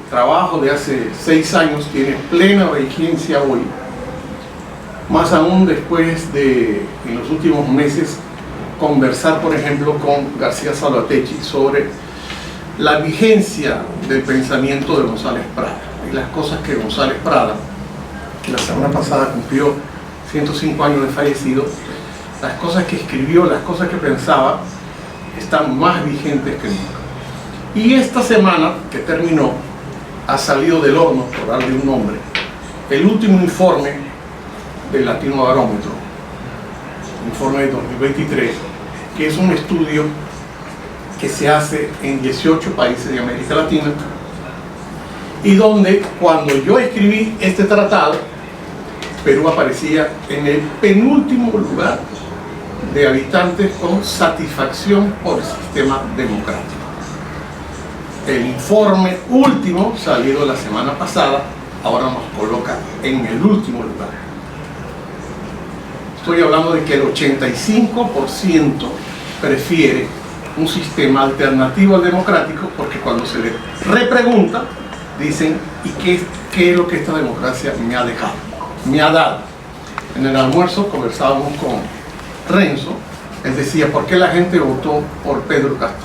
trabajo de hace 6 años tiene plena vigencia hoy, más aún después de, en los últimos meses, conversar, por ejemplo, con García Salvatecchi sobre la vigencia del pensamiento de González Prada y las cosas que González Prada, que la semana pasada cumplió 105 años de fallecido, las cosas que escribió, las cosas que pensaba, están más vigentes que nunca. Y esta semana que terminó, ha salido del horno, por darle un nombre, el último informe del Latinobarómetro, informe de 2023, que es un estudio que se hace en 18 países de América Latina, y donde cuando yo escribí este tratado, Perú aparecía en el penúltimo lugar de habitantes con satisfacción por el sistema democrático. El informe último, salido la semana pasada, ahora nos coloca en el último lugar. Estoy hablando de que el 85% prefiere un sistema alternativo al democrático, porque cuando se le repregunta, dicen, ¿y qué es lo que esta democracia me ha dejado? Me ha dado. En el almuerzo conversábamos con Renzo, él decía, ¿por qué la gente votó por Pedro Castillo?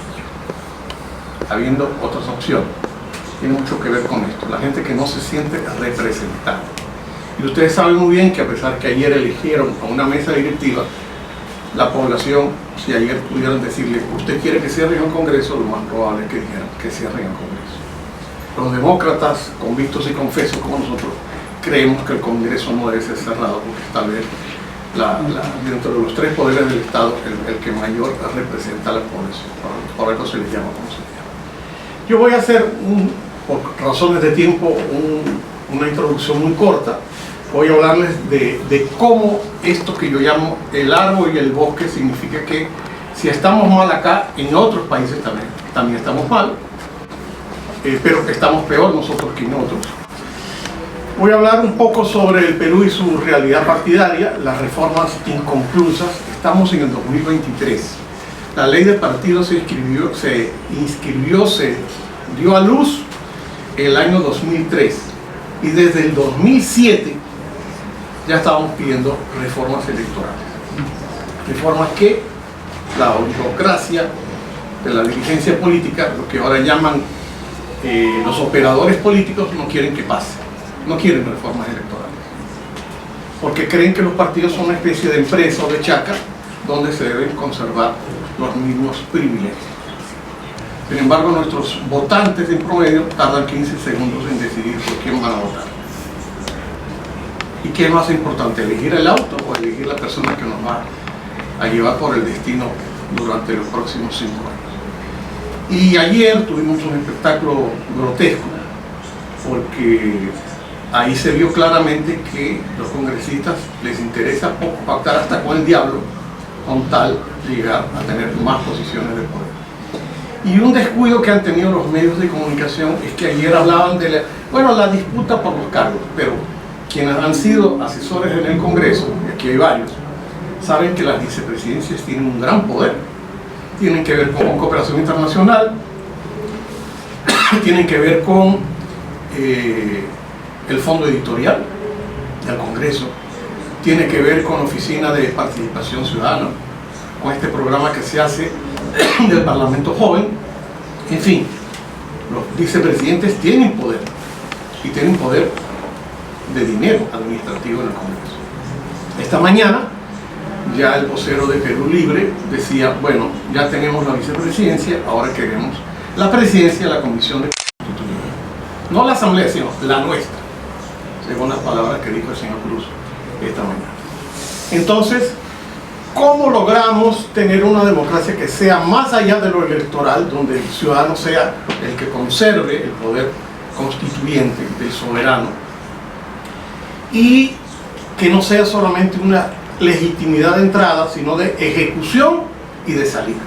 Habiendo otras opciones. Tiene mucho que ver con esto, la gente que no se siente representada. Y ustedes saben muy bien que a pesar que ayer eligieron a una mesa directiva, la población, si ayer pudieran decirle, ¿usted quiere que cierren el Congreso?, lo más probable es que dijeran que cierren el Congreso. Los demócratas, convictos y confesos como nosotros, creemos que el Congreso no debe ser cerrado, porque tal vez dentro de los 3 poderes del Estado, el que mayor representa a la población. Por eso se le llama como se llama. Yo voy a hacer, por razones de tiempo, una introducción muy corta. Voy a hablarles de cómo esto que yo llamo el árbol y el bosque significa que si estamos mal acá, en otros países también estamos mal, pero estamos peor nosotros que en otros. Voy a hablar un poco sobre el Perú y su realidad partidaria, las reformas inconclusas. Estamos en el 2023. La ley de partidos se dio a luz el año 2003. Y desde el 2007 ya estábamos pidiendo reformas electorales. Reformas que la burocracia de la dirigencia política, lo que ahora llaman los operadores políticos, no quieren que pase. No quieren reformas electorales. Porque creen que los partidos son una especie de empresa o de chaca donde se deben conservar los mismos privilegios. Sin embargo, nuestros votantes en promedio tardan 15 segundos en decidir por quién van a votar. ¿Y qué es más importante, elegir el auto o elegir la persona que nos va a llevar por el destino durante los próximos 5 años? Y ayer tuvimos un espectáculo grotesco, porque ahí se vio claramente que a los congresistas les interesa poco pactar hasta con el diablo, con tal de llegar a tener más posiciones de poder. Y un descuido que han tenido los medios de comunicación es que ayer hablaban de la disputa por los cargos, pero quienes han sido asesores en el Congreso, y aquí hay varios, saben que las vicepresidencias tienen un gran poder. Tienen que ver con cooperación internacional, tienen que ver con el fondo editorial del Congreso, tiene que ver con la Oficina de Participación Ciudadana, con este programa que se hace del Parlamento Joven. En fin, los vicepresidentes tienen poder, y tienen poder de dinero administrativo en el Congreso. Esta mañana ya el vocero de Perú Libre decía, bueno, ya tenemos la vicepresidencia, ahora queremos la presidencia de la Comisión de Constitución. No la Asamblea, sino la nuestra, según las palabras que dijo el señor Cruz esta mañana. Entonces, ¿cómo logramos tener una democracia que sea más allá de lo electoral, donde el ciudadano sea el que conserve el poder constituyente del soberano, y que no sea solamente una legitimidad de entrada, sino de ejecución y de salida?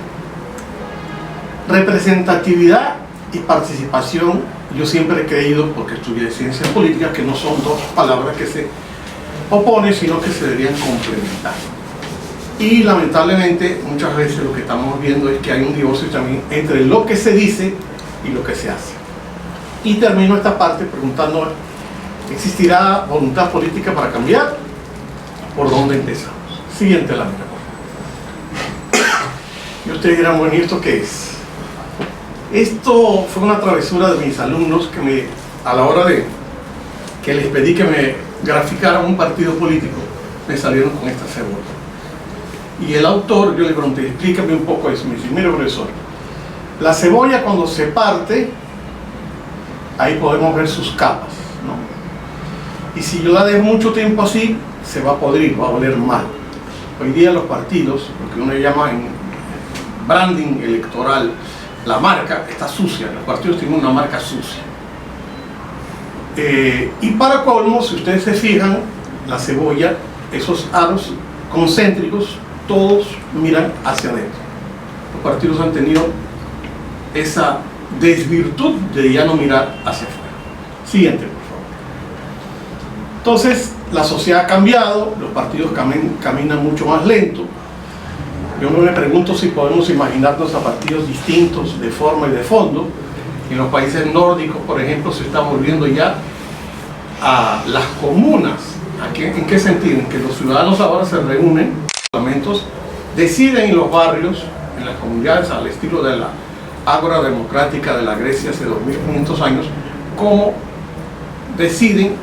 Representatividad y participación, yo siempre he creído, porque estudié ciencias políticas, que no son dos palabras que se oponen, sino que se deberían complementar. Y lamentablemente muchas veces lo que estamos viendo es que hay un divorcio también entre lo que se dice y lo que se hace. Y termino esta parte preguntando, ¿existirá voluntad política para cambiar? ¿Por dónde empezamos? Siguiente lámina. Y ustedes dirán, bueno, ¿y esto qué es? Esto fue una travesura de mis alumnos que a la hora de que les pedí que me graficaran un partido político, me salieron con esta cebolla. Y el autor, yo le pregunté, explícame un poco eso. Me dice, mire profesor, la cebolla cuando se parte, ahí podemos ver sus capas, ¿no? Y si yo la dejo mucho tiempo así, se va a podrir, va a oler mal. Hoy día los partidos, lo que uno llama en branding electoral, la marca está sucia, los partidos tienen una marca sucia. Y para colmo, si ustedes se fijan, la cebolla, esos aros concéntricos, todos miran hacia adentro. Los partidos han tenido esa desvirtud de ya no mirar hacia afuera. Siguiente, por favor. Entonces, la sociedad ha cambiado, los partidos caminan mucho más lento. Yo me pregunto si podemos imaginarnos a partidos distintos de forma y de fondo. En los países nórdicos, por ejemplo, se está volviendo ya a las comunas. ¿En qué sentido? En que los ciudadanos ahora se reúnen, parlamentos, deciden en los barrios, en las comunidades, al estilo de la ágora democrática de la Grecia hace 2500 años, cómo deciden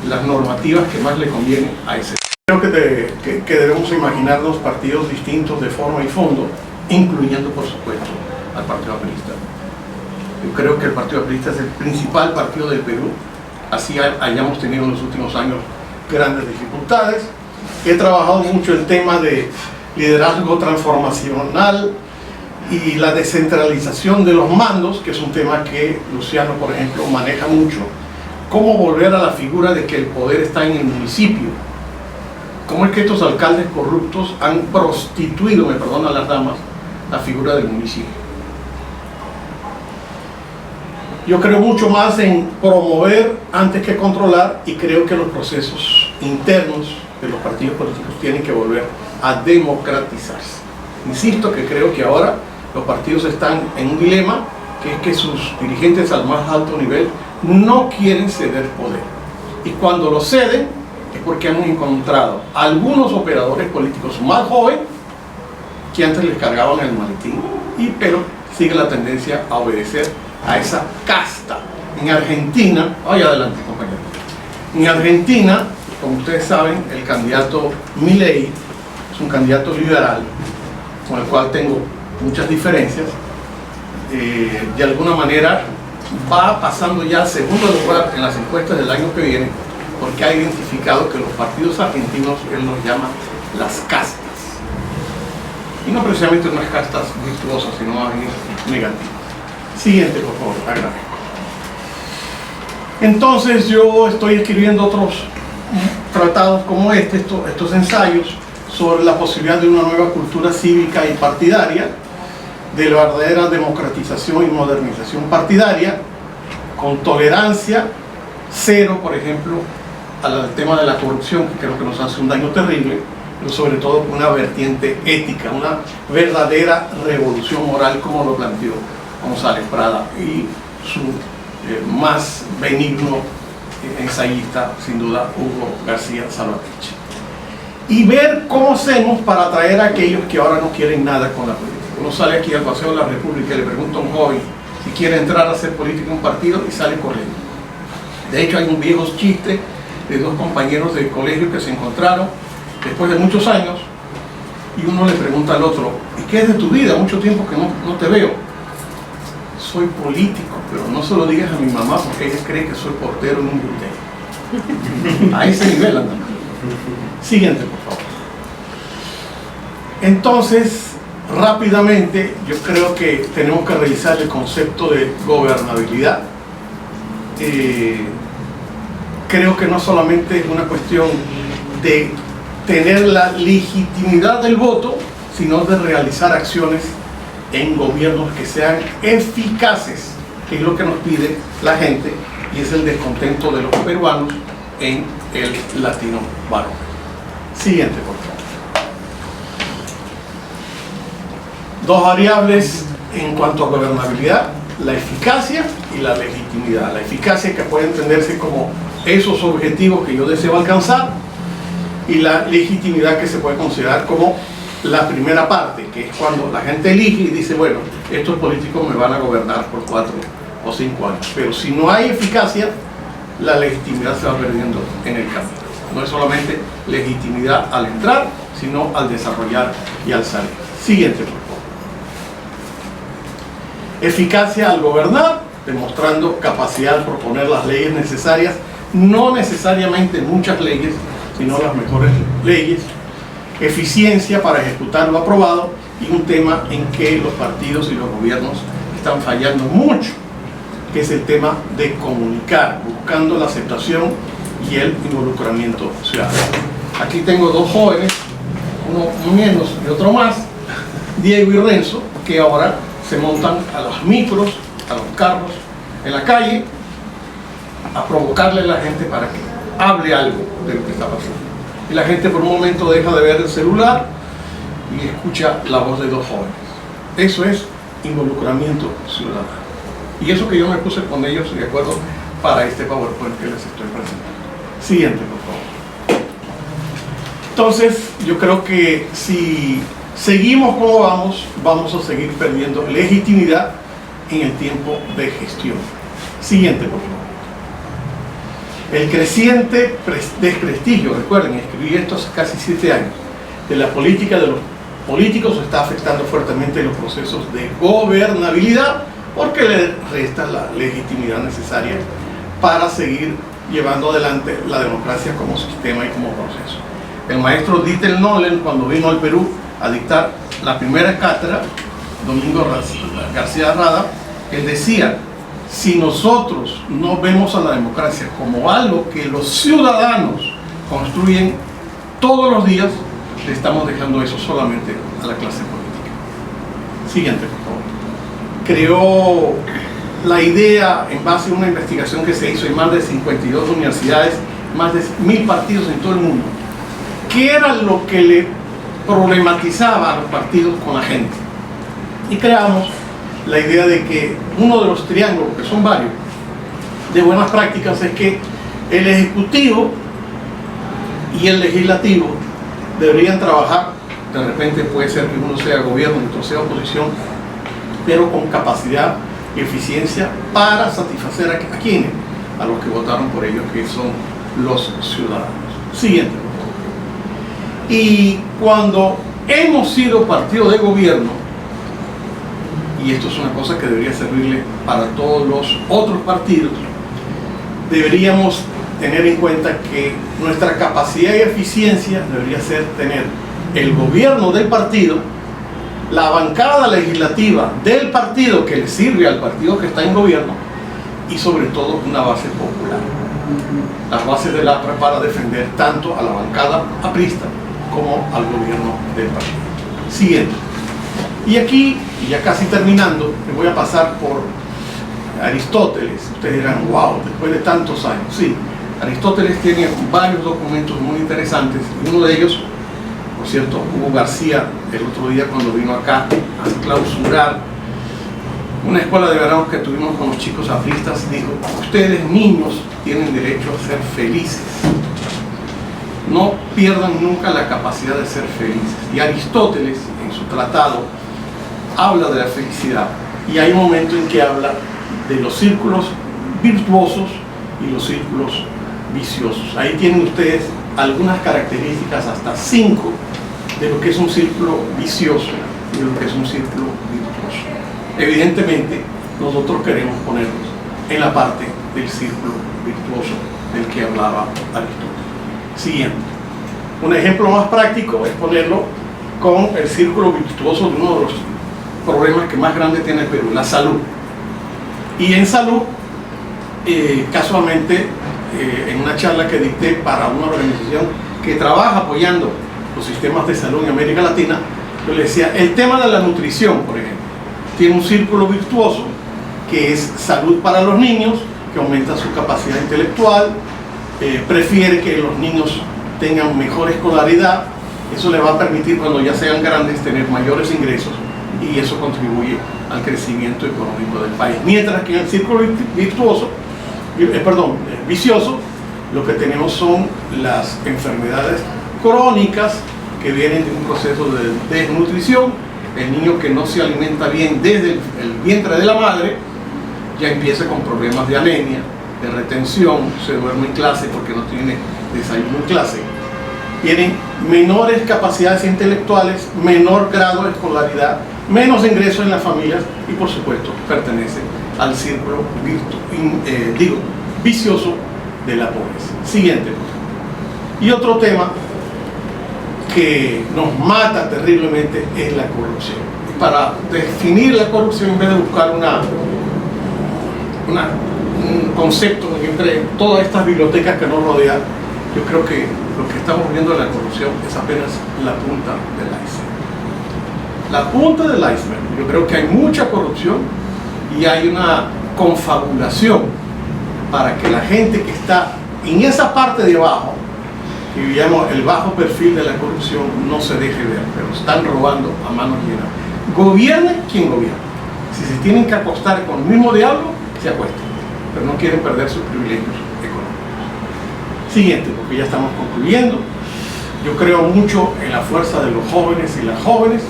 las normativas que más le convienen a ese. Creo que debemos imaginarnos partidos distintos de forma y fondo, incluyendo, por supuesto, al Partido Aprista. Yo creo que el Partido Aprista es el principal partido del Perú, así hayamos tenido en los últimos años grandes dificultades. He trabajado mucho el tema de liderazgo transformacional y la descentralización de los mandos, que es un tema que Luciano, por ejemplo, maneja mucho. Cómo volver a la figura de que el poder está en el municipio. Cómo es que estos alcaldes corruptos han prostituido, me perdonan las damas, la figura del municipio. Yo creo mucho más en promover antes que controlar, y creo que los procesos internos de los partidos políticos tienen que volver a democratizarse. Insisto que creo que ahora los partidos están en un dilema, que es que sus dirigentes al más alto nivel no quieren ceder poder. Y cuando lo ceden es porque han encontrado algunos operadores políticos más jóvenes que antes les cargaban el maletín, pero sigue la tendencia a obedecer a esa casta. En Argentina, vaya adelante compañero, en Argentina, como ustedes saben, el candidato Milei es un candidato liberal con el cual tengo muchas diferencias. De alguna manera va pasando ya al segundo lugar en las encuestas del año que viene, porque ha identificado que los partidos argentinos, él los llama las castas, y no precisamente unas castas virtuosas, sino más bien negativas. Siguiente, por favor, agradezco. Entonces yo estoy escribiendo otros tratados como estos ensayos sobre la posibilidad de una nueva cultura cívica y partidaria, de la verdadera democratización y modernización partidaria, con tolerancia cero, por ejemplo, al tema de la corrupción, que creo que nos hace un daño terrible, pero sobre todo con una vertiente ética, una verdadera revolución moral, como lo planteó González Prada y su más benigno ensayista, sin duda, Hugo García Salvatierra. Y ver cómo hacemos para atraer a aquellos que ahora no quieren nada con la política. Uno sale aquí al Paseo de la República y le pregunta a un joven si quiere entrar a hacer política en un partido y sale corriendo. De hecho, hay un viejo chiste de dos compañeros de colegio que se encontraron después de muchos años, y uno le pregunta al otro, ¿y qué es de tu vida? Mucho tiempo que no te veo. Soy político, pero no se lo digas a mi mamá porque ella cree que soy portero en un burdel. A ese nivel andamos. Siguiente, por favor. Entonces, rápidamente, yo creo que tenemos que revisar el concepto de gobernabilidad. Creo que no solamente es una cuestión de tener la legitimidad del voto, sino de realizar acciones en gobiernos que sean eficaces, que es lo que nos pide la gente, y es el descontento de los peruanos en el latino varón. Siguiente, por favor. Dos variables en cuanto a gobernabilidad. la eficacia y la legitimidad. La eficacia, que puede entenderse como esos objetivos que yo deseo alcanzar, y la legitimidad, que se puede considerar como la primera parte, que es cuando la gente elige y dice, bueno, estos políticos me van a gobernar por 4 o 5 años. Pero si no hay eficacia, la legitimidad se va perdiendo en el camino. No es solamente legitimidad al entrar, sino al desarrollar y al salir. Siguiente, por favor. Eficacia al gobernar, demostrando capacidad de proponer las leyes necesarias, no necesariamente muchas leyes, sino las mejores leyes. Eficiencia para ejecutar lo aprobado, y un tema en que los partidos y los gobiernos están fallando mucho, que es el tema de comunicar, buscando la aceptación y el involucramiento ciudadano. Aquí tengo 2 jóvenes, uno menos y otro más, Diego y Renzo, que ahora se montan a los micros, a los carros en la calle, a provocarle a la gente para que hable algo de lo que está pasando. Y la gente por un momento deja de ver el celular y escucha la voz de 2 jóvenes. Eso es involucramiento ciudadano. Y eso que yo me puse con ellos de acuerdo para este PowerPoint que les estoy presentando. Siguiente, por favor. Entonces, yo creo que si seguimos como vamos a seguir perdiendo legitimidad en el tiempo de gestión. Siguiente, por favor. El creciente desprestigio, recuerden, escribí esto hace casi 7 años, de la política de los políticos está afectando fuertemente los procesos de gobernabilidad, porque le resta la legitimidad necesaria para seguir llevando adelante la democracia como sistema y como proceso. El maestro Dieter Nolen, cuando vino al Perú a dictar la primera cátedra, Domingo García Rada, él decía: si nosotros no vemos a la democracia como algo que los ciudadanos construyen todos los días, le estamos dejando eso solamente a la clase política. Siguiente, por favor. Creó la idea en base a una investigación que se hizo en más de 52 universidades, más de 1000 partidos en todo el mundo. ¿Qué era lo que le problematizaba a los partidos con la gente? Y creamos la idea de que uno de los triángulos, que son varios, de buenas prácticas, es que el Ejecutivo y el Legislativo deberían trabajar. De repente puede ser que uno sea gobierno y otro sea oposición, pero con capacidad y eficiencia para satisfacer a quienes, a los que votaron por ellos, que son los ciudadanos. Siguiente, por favor. Y cuando hemos sido partido de gobierno, y esto es una cosa que debería servirle para todos los otros partidos, deberíamos tener en cuenta que nuestra capacidad y eficiencia debería ser tener el gobierno del partido, la bancada legislativa del partido que le sirve al partido que está en gobierno, y sobre todo una base popular. Las bases del APRA para defender tanto a la bancada aprista como al gobierno del partido. Siguiente. Y aquí, y ya casi terminando, me voy a pasar por Aristóteles. Ustedes dirán, wow, después de tantos años. Sí, Aristóteles tiene varios documentos muy interesantes. Uno de ellos, por cierto, Hugo García, el otro día cuando vino acá a clausurar una escuela de verano que tuvimos con los chicos apristas, dijo: ustedes niños tienen derecho a ser felices. No pierdan nunca la capacidad de ser felices. Y Aristóteles, en su tratado, habla de la felicidad, y hay un momento en que habla de los círculos virtuosos y los círculos viciosos. Ahí tienen ustedes algunas características, hasta 5, de lo que es un círculo vicioso y de lo que es un círculo virtuoso. Evidentemente, nosotros queremos ponernos en la parte del círculo virtuoso del que hablaba Aristóteles. Siguiente. Un ejemplo más práctico es ponerlo con el círculo virtuoso de uno de los problemas que más grande tiene el Perú, la salud. Y en salud, casualmente, en una charla que dicté para una organización que trabaja apoyando los sistemas de salud en América Latina, yo le decía, el tema de la nutrición, por ejemplo, tiene un círculo virtuoso que es salud para los niños, que aumenta su capacidad intelectual, prefiere que los niños tengan mejor escolaridad. Eso le va a permitir, cuando ya sean grandes, tener mayores ingresos y eso contribuye al crecimiento económico del país. Mientras que en el círculo vicioso, lo que tenemos son las enfermedades crónicas que vienen de un proceso de desnutrición. El niño que no se alimenta bien desde el vientre de la madre ya empieza con problemas de anemia, de retención, se duerme en clase porque no tiene desayuno en clase. Tienen menores capacidades intelectuales, menor grado de escolaridad, menos ingresos en las familias y por supuesto pertenecen al círculo vicioso de la pobreza. Siguiente. Y otro tema que nos mata terriblemente es la corrupción. Y para definir la corrupción, en vez de buscar un concepto entre todas estas bibliotecas que nos rodean, yo creo que lo que estamos viendo de la corrupción es apenas la punta del iceberg. La punta del iceberg. Yo creo que hay mucha corrupción y hay una confabulación para que la gente que está en esa parte de abajo, que llamamos el bajo perfil de la corrupción, no se deje ver, pero están robando a manos llenas. Gobierne quien gobierna. Si se tienen que acostar con el mismo diablo, se acuestan, pero no quieren perder sus privilegios económicos. Siguiente, porque ya estamos concluyendo. Yo creo mucho en la fuerza de los jóvenes y las jóvenes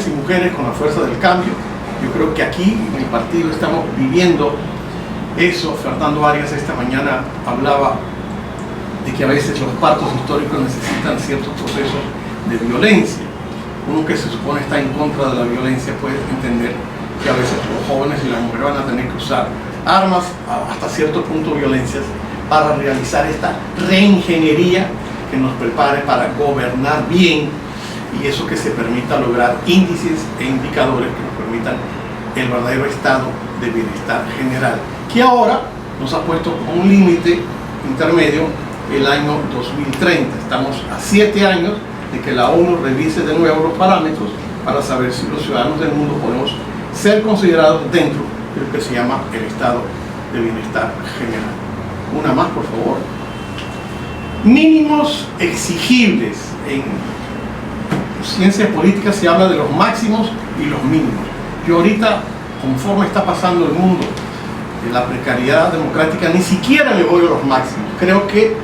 y mujeres con la fuerza del cambio. Yo creo que aquí en el partido estamos viviendo eso. Fernando Arias esta mañana hablaba de que a veces los partos históricos necesitan ciertos procesos de violencia. Uno que se supone está en contra de la violencia puede entender que a veces los jóvenes y las mujeres van a tener que usar armas, hasta cierto punto violencias, para realizar esta reingeniería que nos prepare para gobernar bien, y eso que se permita lograr índices e indicadores que nos permitan el verdadero estado de bienestar general, que ahora nos ha puesto un límite intermedio el año 2030. Estamos a 7 años de que la ONU revise de nuevo los parámetros para saber si los ciudadanos del mundo podemos ser considerados dentro de lo que se llama el estado de bienestar general. Una más, por favor. Mínimos exigibles. En ciencias políticas se habla de los máximos y los mínimos. Yo ahorita, conforme está pasando el mundo de la precariedad democrática, ni siquiera le voy a los máximos. Creo que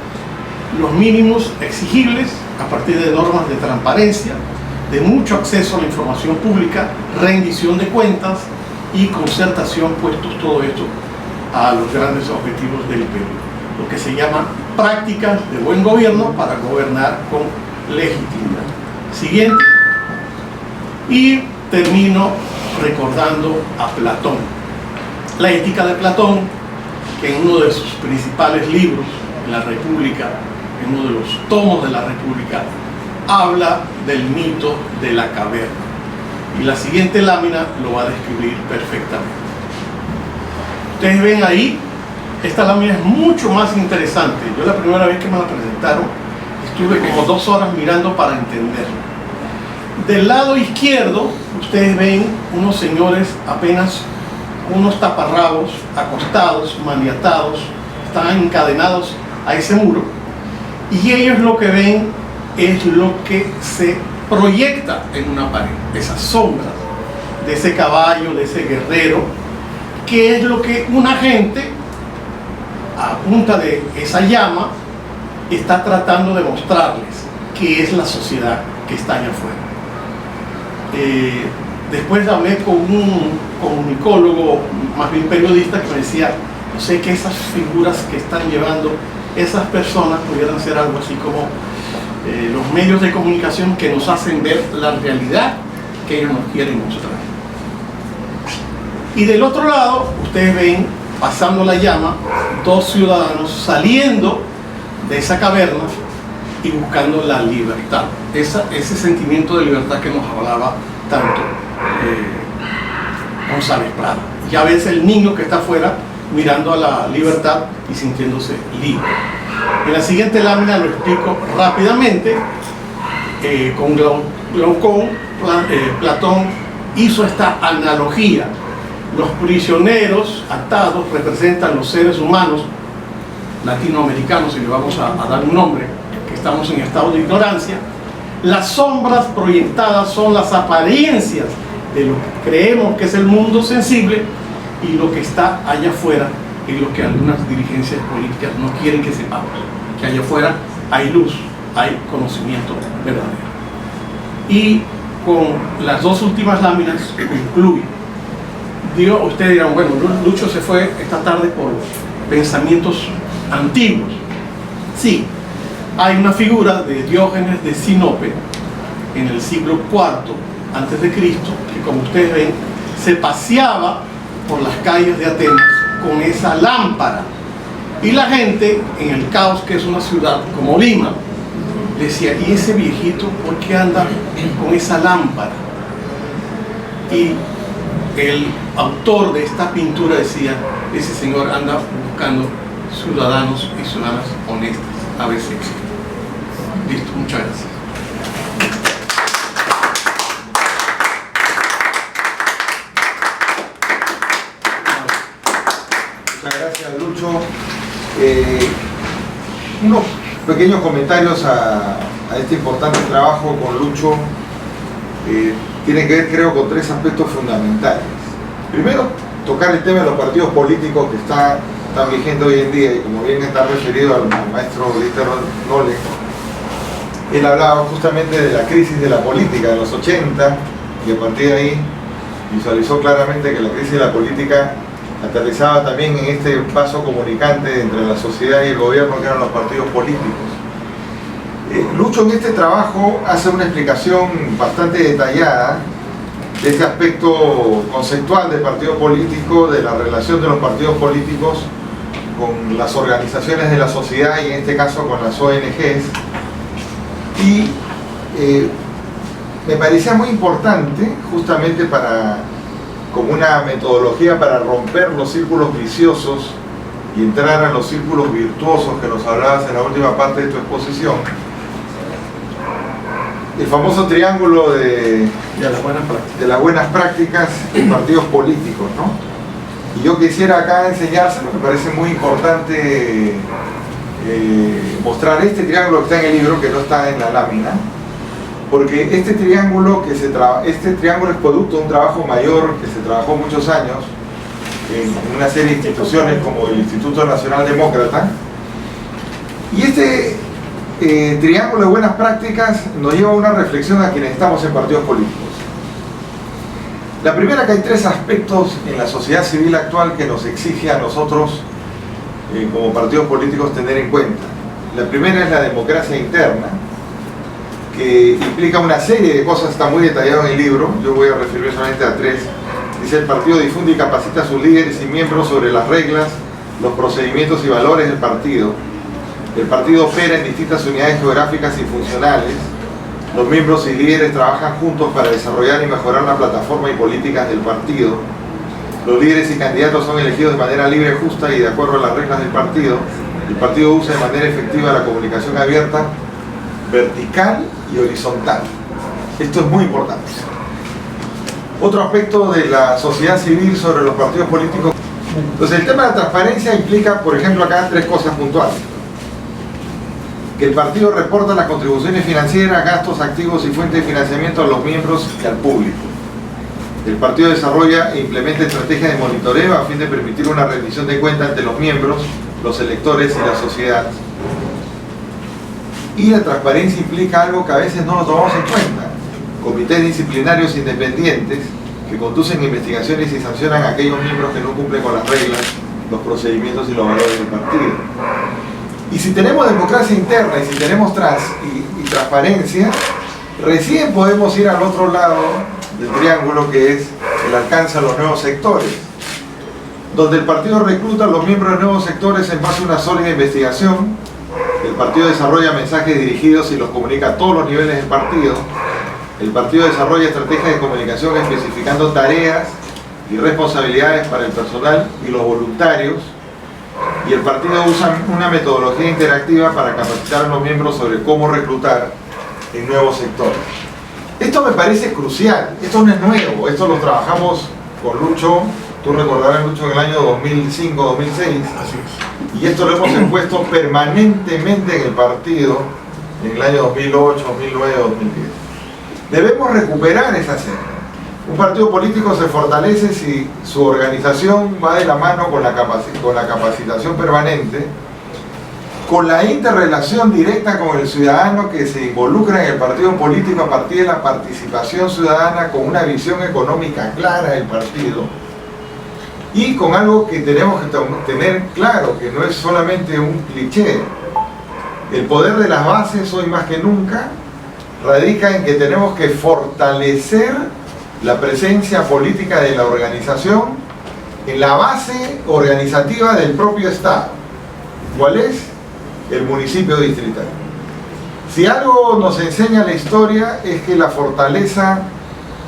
los mínimos exigibles, a partir de normas de transparencia, de mucho acceso a la información pública, rendición de cuentas y concertación, puestos todo esto a los grandes objetivos del Perú. Lo que se llama prácticas de buen gobierno para gobernar con legitimidad. Siguiente. Y termino recordando a Platón. La ética de Platón, que en uno de sus principales libros, en la República, en uno de los tomos de la República, habla del mito de la caverna. Y la siguiente lámina lo va a describir perfectamente. Ustedes ven ahí, esta lámina es mucho más interesante. Yo la primera vez que me la presentaron, estuve como 2 horas mirando para entenderla. Del lado izquierdo, ustedes ven unos señores apenas unos taparrabos, acostados, maniatados, están encadenados a ese muro, y ellos lo que ven es lo que se proyecta en una pared, esas sombras de ese caballo, de ese guerrero, que es lo que una gente a punta de esa llama está tratando de mostrarles que es la sociedad que está allá afuera. Después hablé con un comunicólogo, más bien periodista, que me decía, no sé, que esas figuras que están llevando esas personas pudieran ser algo así como los medios de comunicación que nos hacen ver la realidad que ellos nos quieren mostrar. Y del otro lado, ustedes ven, pasando la llama, 2 ciudadanos saliendo de esa caverna y buscando la libertad. Ese sentimiento de libertad que nos hablaba tanto González Prada. Ya ves el niño que está afuera mirando a la libertad y sintiéndose libre. En la siguiente lámina lo explico rápidamente. Con Glaucón, Platón hizo esta analogía. Los prisioneros atados representan los seres humanos latinoamericanos, y le vamos a dar un nombre, que estamos en estado de ignorancia. Las sombras proyectadas son las apariencias de lo que creemos que es el mundo sensible y lo que está allá afuera, y lo que algunas dirigencias políticas no quieren que sepamos, que allá afuera hay luz, hay conocimiento verdadero. Y con las dos últimas láminas concluye. Ustedes dirán, bueno, Lucho se fue esta tarde por pensamientos antiguos. Sí, hay una figura de Diógenes de Sinope en el siglo IV antes de Cristo, que como ustedes ven, se paseaba por las calles de Atenas con esa lámpara. Y la gente, en el caos que es una ciudad como Lima, decía, ¿y ese viejito por qué anda con esa lámpara? Y el autor de esta pintura decía, ese señor anda buscando ciudadanos y ciudadanas honestas, a veces. Listo, muchas gracias. Muchas gracias, Lucho. Unos pequeños comentarios a este importante trabajo con Lucho. Tienen que ver, creo, con tres aspectos fundamentales. Primero, tocar el tema de los partidos políticos que está tan vigente hoy en día, y como bien está referido al maestro Dieter Nolle, él hablaba justamente de la crisis de la política de los 80, y a partir de ahí visualizó claramente que la crisis de la política aterrizaba también en este paso comunicante entre la sociedad y el gobierno, que eran los partidos políticos. Lucho en este trabajo hace una explicación bastante detallada de este aspecto conceptual del partido político, de la relación de los partidos políticos con las organizaciones de la sociedad, y en este caso con las ONGs. Y me parecía muy importante, justamente como una metodología para romper los círculos viciosos y entrar a los círculos virtuosos que nos hablabas en la última parte de tu exposición, el famoso triángulo de las buenas prácticas en partidos políticos, ¿no? Y yo quisiera acá enseñárselo, me parece muy importante mostrar este triángulo que está en el libro, que no está en la lámina, porque este triángulo es producto de un trabajo mayor que se trabajó muchos años en una serie de instituciones como el Instituto Nacional Demócrata, y este triángulo de buenas prácticas nos lleva a una reflexión a quienes estamos en partidos políticos. La primera, que hay tres aspectos en la sociedad civil actual que nos exige a nosotros como partidos políticos tener en cuenta. La primera es la democracia interna, que implica una serie de cosas, está muy detallado en el libro, yo voy a referirme solamente a tres. Dice: el partido difunde y capacita a sus líderes y miembros sobre las reglas, los procedimientos y valores del partido. El partido opera en distintas unidades geográficas y funcionales. Los miembros y líderes trabajan juntos para desarrollar y mejorar la plataforma y políticas del partido. Los líderes y candidatos son elegidos de manera libre, justa y de acuerdo a las reglas del partido. El partido usa de manera efectiva la comunicación abierta, vertical y horizontal. Esto es muy importante. Otro aspecto de la sociedad civil sobre los partidos políticos. Entonces, el tema de la transparencia implica, por ejemplo, acá tres cosas puntuales. Que el partido reporta las contribuciones financieras, gastos, activos y fuentes de financiamiento a los miembros y al público. El partido desarrolla e implementa estrategias de monitoreo a fin de permitir una rendición de cuentas ante los miembros, los electores y la sociedad. Y la transparencia implica algo que a veces no lo tomamos en cuenta: comités disciplinarios independientes que conducen investigaciones y sancionan a aquellos miembros que no cumplen con las reglas, los procedimientos y los valores del partido. Y si tenemos democracia interna y si tenemos transparencia, recién podemos ir al otro lado del triángulo, que es el alcance a los nuevos sectores, donde el partido recluta a los miembros de nuevos sectores en base a una sólida investigación. El partido desarrolla mensajes dirigidos y los comunica a todos los niveles del partido. El partido desarrolla estrategias de comunicación especificando tareas y responsabilidades para el personal y los voluntarios. Y el partido usa una metodología interactiva para capacitar a los miembros sobre cómo reclutar en nuevos sectores. Esto me parece crucial. Esto no es nuevo, esto lo trabajamos con Lucho. Tú recordarás, Lucho, en el año 2005, 2006. Así es. Y esto lo hemos expuesto permanentemente en el partido en el año 2008, 2009, 2010. Debemos recuperar esa senda. Un partido político se fortalece si su organización va de la mano con la capacitación permanente, con la interrelación directa con el ciudadano que se involucra en el partido político a partir de la participación ciudadana, con una visión económica clara del partido, y con algo que tenemos que tener claro, que no es solamente un cliché. El poder de las bases hoy más que nunca radica en que tenemos que fortalecer la presencia política de la organización en la base organizativa del propio Estado. ¿Cuál es? El municipio distrital. Si algo nos enseña la historia es que la fortaleza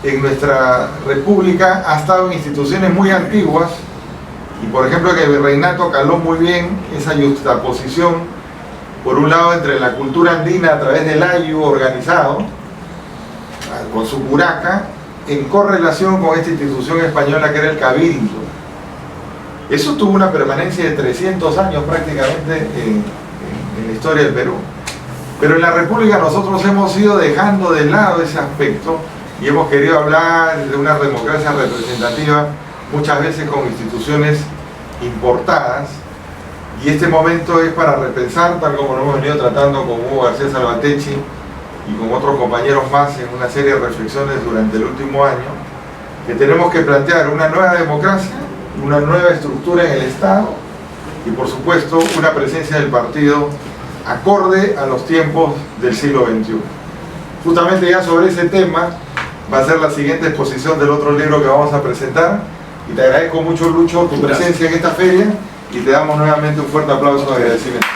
en nuestra república ha estado en instituciones muy antiguas, y por ejemplo que el virreinato caló muy bien esa yuxtaposición, por un lado entre la cultura andina a través del ayu organizado, con su curaca, en correlación con esta institución española que era el cabildo. Eso tuvo una permanencia de 300 años prácticamente en la historia del Perú. Pero en la República nosotros hemos ido dejando de lado ese aspecto y hemos querido hablar de una democracia representativa, muchas veces con instituciones importadas, y este momento es para repensar, tal como lo hemos venido tratando con Hugo García Salvatecchi y con otros compañeros más en una serie de reflexiones durante el último año, que tenemos que plantear una nueva democracia, una nueva estructura en el Estado y por supuesto una presencia del partido acorde a los tiempos del siglo XXI. Justamente ya sobre ese tema va a ser la siguiente exposición del otro libro que vamos a presentar, y te agradezco mucho, Lucho, tu presencia en esta feria, y te damos nuevamente un fuerte aplauso de agradecimiento.